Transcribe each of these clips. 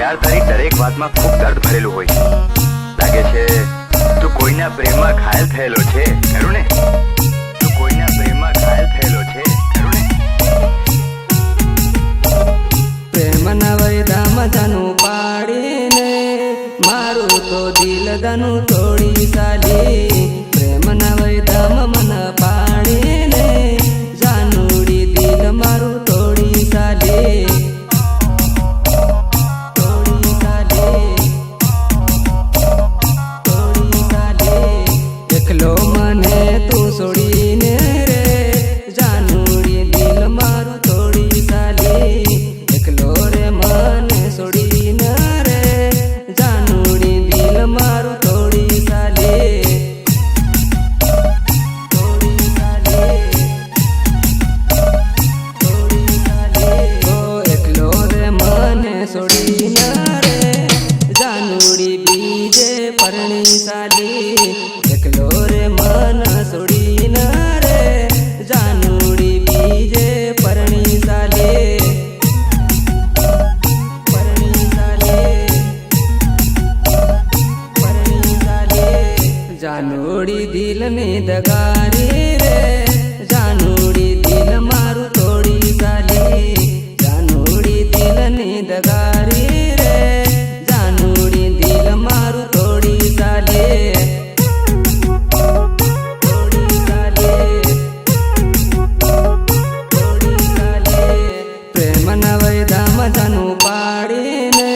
यार तारी दरेक वातमां खूब दर्द भरेલું હોય છે. લાગે છે તું કોઈના પ્રેમમાં ઘાયલ થયેલો છે, ખરું ને? તું કોઈના પ્રેમમાં ઘાયલ થયેલો છે, ખરું ને? પ્રેમના વૈદામાં જાનું પાડીને મારું તો દિલ દાનું તોડી સાલી. પ્રેમના વૈદામાં મન પાડીને જાનુડી દિલ મારું તોડી સાલી. એકલો મને તું છોડીને રે જાનુડી દિલ મારું તોડી સાલી. એકલો રે મને છોડીને રે જાનુડી દિલ મારું તોડી સાલી. તોડી સાલી, તોડી સાલી. ઓ એકલો રે મને છોડીને રે જાનુડી બીજે પરણી સાલી. એકલો રે મન છોડીને રે જાનુડી બીજે પરણી સાલે. પરણી સાલે, પરણી સાલે. જાનુડી દિલની દગારી રે જાનુડી દિલ મારું તોડી સાલી. જાનુડી દિલની દગારી રે જાનુડી દિલ મારું તોડી સાલે. જાનું પાડીને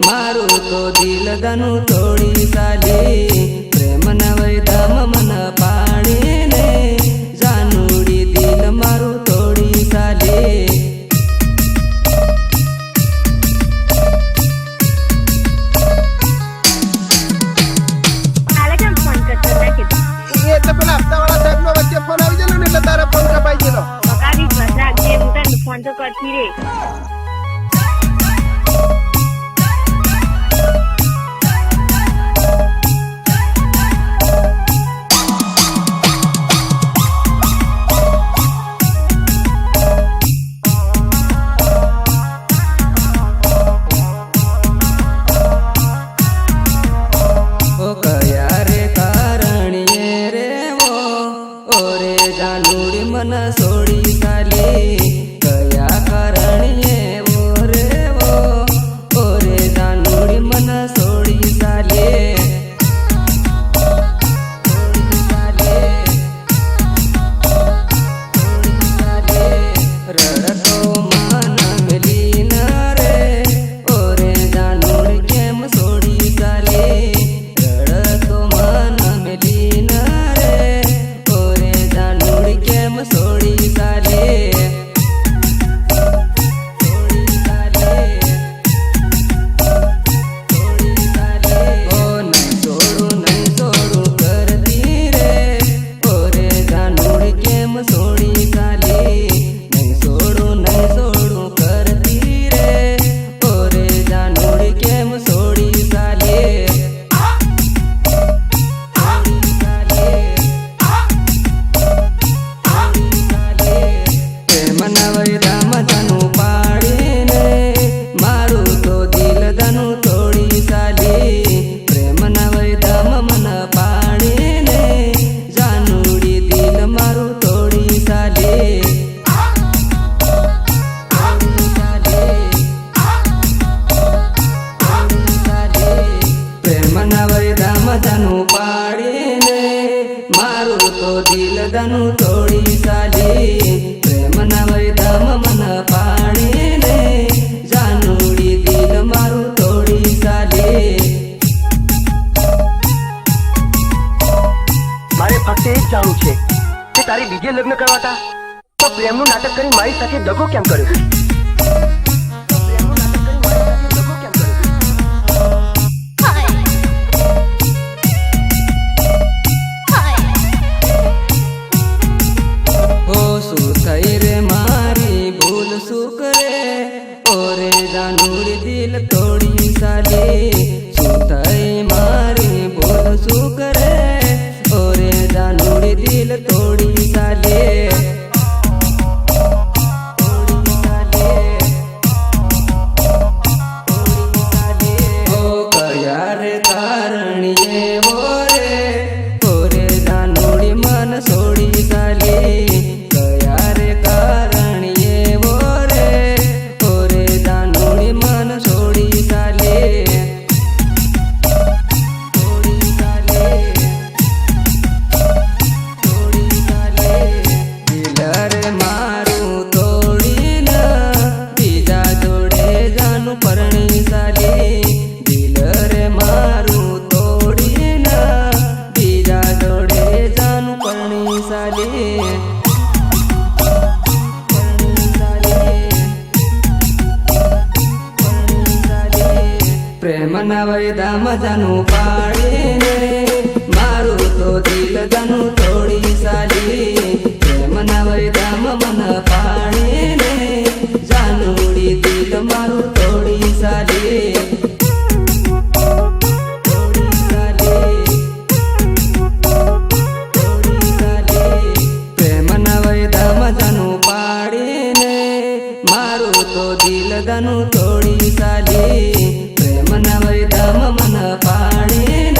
મારું તો દિલ દાનું તોડી સાલી. પ્રેમના વૈદામાં મન પાડીને જાનુડી દિલ મારું તોડી સાલી. એટલે પેલા હપ્તાવાળા સાહેબનો વચ્ચે ફોન આવી ગયેલો ને એટલે તારે ફોન કપાઈ ગયેલો. ફોન તો કરતી રે. કયા રે કારણીએ રે ઓરે જાનુડી મન છોડી સાલી. કયા કારણીએ ઓરે ઓરે જાનુડી મન છોડી સાલી. છોડી સાલી, છોડી સાલી. રડતો મન મેલીન રે ઓરે જાનુડી કેમ છોડી સાલી. રડતો મન મેલીન રે ઓરે જાનુડી કેમ છોડી સાલી. છોડી સાલી, છોડી સાલી. ઓ નહીં છોડું કરતી રે ઓરે જાનુડી કેમ છોડી સાલી. નહીં છોડું કરતી રે ઓરે જાનુડી કેમ છોડી સાલી. પ્રેમના વૈદામાં જાનું પાડીને મારું તો દિલ દાનું તોડી સાલી. પ્રેમના વૈદામાં મન પાડીને જાનુડી દિલ મારું તોડી સાલી. તોડી સાલી, તોડી સાલી. પ્રેમના વૈદામાં જાનું પાડીને મારું તો દિલ દાનું તોડી સાલી. પ્રેમના વૈદામાં મન પાડીને જાનુડી દિલ મારું તોડી સાલી. મારે ફક્ત એ જ જાણવું છે કે તારી બીજે લગ્ન કરવાતા તો પ્રેમનું નાટક કરી મારી સાથે દગો કેમ કર્યો? પ્રેમનું નાટક કરી મારી સાથે દગો કેમ કર્યો? હો શું થઈ રે મારી ભૂલ શું કરે ઓરે જાનુડી દિલ તોડી સાલી. શું થઈ મારી ભૂલ શું કરે ઓરે જાનુડી દિલ તોડી સાલી. તોડી સાલી. પ્રેમના વૈદા મજાનું પાડીને મારું તો દિલ જાનું થોડી સાલી પ્રેમના વૈદામાં મન પાડીને જાનુડી દિલ મારું થોડી સાલી પ્રેમના વૈદામાં જાનું પાડીને મારું તો દિલ જાનું થોડી સાલી પ્રેમના વૈદામાં મન પાડીને